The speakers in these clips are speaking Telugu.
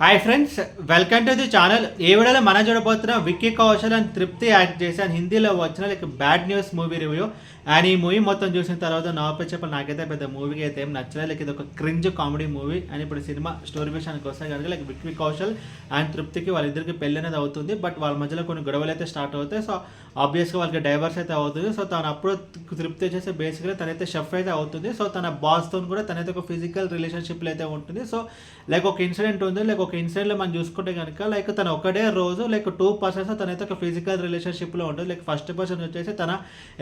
Hi friends, welcome to the channel. ఈ వీడియోలో మనం చూడబోతున్నాం విక్కీ కౌశల్ అండ్ తృప్తి యాక్ట్ చేసి అండ్ హిందీలో వచ్చిన bad news movie review. And ఈ మూవీ మొత్తం చూసిన తర్వాత నా చెప్పాలి నాకైతే పెద్ద మూవీకి అయితే ఏం నచ్చలేదు. ఇది ఒక క్రింజ్ కామెడీ మూవీ. అండ్ ఇప్పుడు సినిమా స్టోరీ విషయానికి వస్తే కనుక విక్కీ కౌశల్ అండ్ తృప్తికి వాళ్ళిద్దరికి పెళ్ళి అనేది అవుతుంది. బట్ వాళ్ళ మధ్యలో కొన్ని గొడవలు అయితే స్టార్ట్ అవుతాయి. సో ఆబ్వియస్గా వాళ్ళకి డైవర్స్ అయితే అవుతుంది. సో తను అప్పుడు తృప్తి వచ్చేసి బేసిక్గా తనైతే షెఫ్ అయితే అవుతుంది. సో తన బాస్తో కూడా తనైతే ఒక ఫిజికల్ రిలేషన్షిప్లో అయితే ఉంటుంది. సో ఒక ఇన్సిడెంట్ ఉంది. ఒక ఇన్సిడెంట్లో మనం చూసుకుంటే కనుక తన ఒకటే రోజు 2 పర్సన్స్ తనైతే ఒక ఫిజికల్ రిలేషన్షిప్లో ఉంటుంది. ఫస్ట్ పర్సన్ వచ్చేసి తన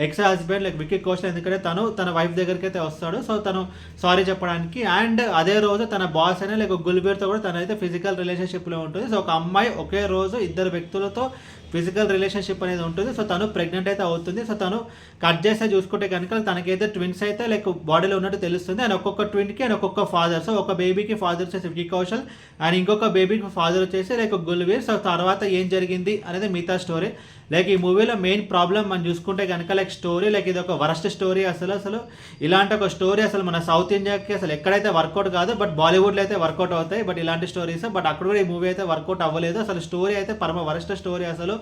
ఎక్స్ హస్బెండ్ విక్కీ కౌశల్, ఎందుకంటే తన వైఫ్ దగ్గరికి అయితే వస్తాడు. సో తను సారీ చెప్పడానికి. అండ్ అదే రోజు తన బాస్ అయినా గుల్బీర్తో కూడా తనైతే ఫిజికల్ రిలేషన్షిప్లో ఉంటుంది. సో ఒక అమ్మాయి ఒకే రోజు ఇద్దరు వ్యక్తులతో ఫిజికల్ రిలేషన్షిప్ అనేది ఉంటుంది. సో తను ప్రెగ్నెంట్ అయితే అవుతుంది. సో తను కట్ చేస్తే చూసుకుంటే కనుక తనకైతే ట్విన్స్ అయితే బాడీలో ఉన్నట్టు తెలుస్తుంది. అండ్ ఒక్కొక్క ట్విన్కి అండ్ ఒక్కొక్క ఫాదర్. సో ఒక బేబీకి ఫాదర్ వచ్చేసి విక్కీ కౌశల్ అండ్ ఇంకొక బేబీకి ఫాదర్ వచ్చేసి గుల్వీర్. సో తర్వాత ఏం జరిగింది అనేది మిగతా స్టోరీ. ఈ మూవీలో మెయిన్ ప్రాబ్లం మనం చూసుకుంటే కనుక స్టోరీ ఇది ఒక వరస్ట్ స్టోరీ. అసలు ఇలాంటి ఒక స్టోరీ అసలు మన సౌత్ ఇండియాకి అసలు ఎక్కడైతే వర్కౌట్ కాదు, బట్ బాలీవుడ్లో అయితే వర్కౌట్ అవుతాయి. బట్ ఇలాంటి స్టోరీస్ బట్ అక్కడ కూడా ఈ మూవీ అయితే వర్కౌట్ అవ్వలేదు. అసలు స్టోరీ అయితే పరమ వరస్ట్ స్టోరీ. అసలు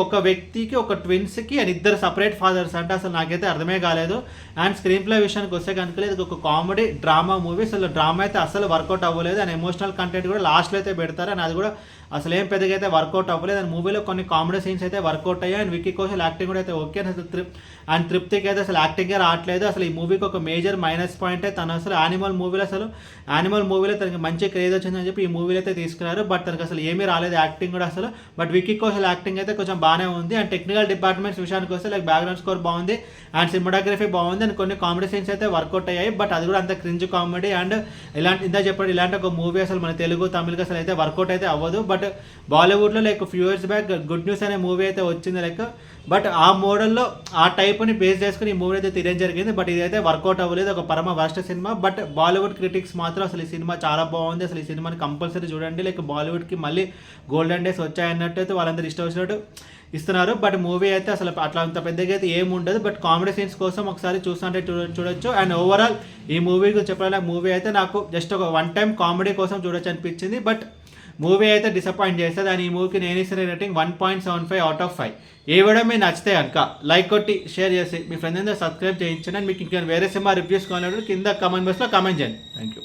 ఒక వ్యక్తికి ఒక ట్విన్స్కి అండ్ ఇద్దరు సపరేట్ ఫాదర్స్ అంటే అసలు నాకైతే అర్థమే కాలేదు. అండ్ స్క్రీన్ ప్లే విషయానికి వస్తే కనుక ఇది ఒక కామెడీ డ్రామా మూవీ. అసలు డ్రామా అయితే అసలు వర్కౌట్ అవ్వలేదు. అండ్ ఎమోషనల్ కంటెంట్ కూడా లాస్ట్లో అయితే పెడతారు. అండ్ అది కూడా అసలు ఏం పెద్దగా అయితే వర్కౌట్ అవ్వలేదు. అండ్ మూవీలో కొన్ని కామెడీ సీన్స్ అయితే వర్కౌట్ అయ్యాయి. అండ్ విక్కీ కౌశల్ యాక్టింగ్ కూడా అయితే ఓకే. అండ్ తృప్తికి అయితే అసలు యాక్టింగే రావట్లేదు. అసలు ఈ మూవీకి ఒక మేజర్ మైనస్ పాయింట్ తను అసలు యానిమల్ మూవీలో తనకి మంచి క్రేజ్ వచ్చిందని చెప్పి ఈ మూవీలో అయితే తీసుకున్నారు. బట్ తనకు అసలు ఏమీ రాలేదు యాక్టింగ్ కూడా అసలు. బట్ విక్కీ కౌశల్ యాక్టింగ్ అయితే కొంచెం బాగానే ఉంది. అండ్ టెక్నికల్ డిపార్ట్మెంట్స్ విషయానికి వస్తే బ్యాక్గ్రౌండ్ స్కోర్ బాగుంది అండ్ సినిమాటోగ్రఫీ బాగుంది. అండ్ కొన్ని కామెడీ సీన్స్ అయితే వర్కౌట్ అయ్యాయి. బట్ అది కూడా అంత క్రింజ్ కామెడీ. అండ్ ఇలాంటి ఒక మూవీ అసలు మన తెలుగు తమిళకి అసలు అయితే వర్కౌట్ అయితే అవ్వదు. బట్ బాలీవుడ్లో few years back good news అనే మూవీ అయితే వచ్చింది బట్ ఆ మోడల్లో ఆ టైప్ని బేస్ చేసుకుని ఈ మూవీ అయితే తీయడం జరిగింది. బట్ ఇదైతే వర్కౌట్ అవ్వలేదు. ఒక పరమ worst cinema. But Bollywood critics మాత్రం అసలు ఈ సినిమా చాలా బాగుంది, అసలు ఈ సినిమాని కంపల్సరీ చూడండి. బాలీవుడ్కి మళ్ళీ గోల్డెన్ డేస్ వచ్చాయన్నట్టు అయితే వాళ్ళందరూ ఇష్టం వచ్చినట్టు ఇస్తున్నారు. బట్ మూవీ అయితే అసలు అట్లా అంత పెద్దగా అయితే ఏమి ఉండదు. బట్ కామెడీ సీన్స్ కోసం ఒకసారి చూస్తుంటే చూడొచ్చు. అండ్ ఓవరాల్ ఈ మూవీ చెప్పాలంటే మూవీ అయితే నాకు జస్ట్ ఒక వన్ టైం కామెడీ కోసం చూడొచ్చు అనిపించింది. బట్ మూవీ అయితే డిసప్పాయింట్ చేస్తుంది. అండ్ ఈ మూవీకి నేను ఇస్తున్న rating 1.75 out of 5. A video మీరు నచ్చితే కనుక లైక్ కొట్టి షేర్ చేసి మీ ఫ్రెండ్స్ అందరూ సబ్స్క్రైబ్ చేయించండి. అండ్ మీకు ఇంకా వేరే సినిమా రివ్యూస్ కావాలంటే కింద కామెంట్ బాక్స్లో కామెంట్ చేయండి. Thank you.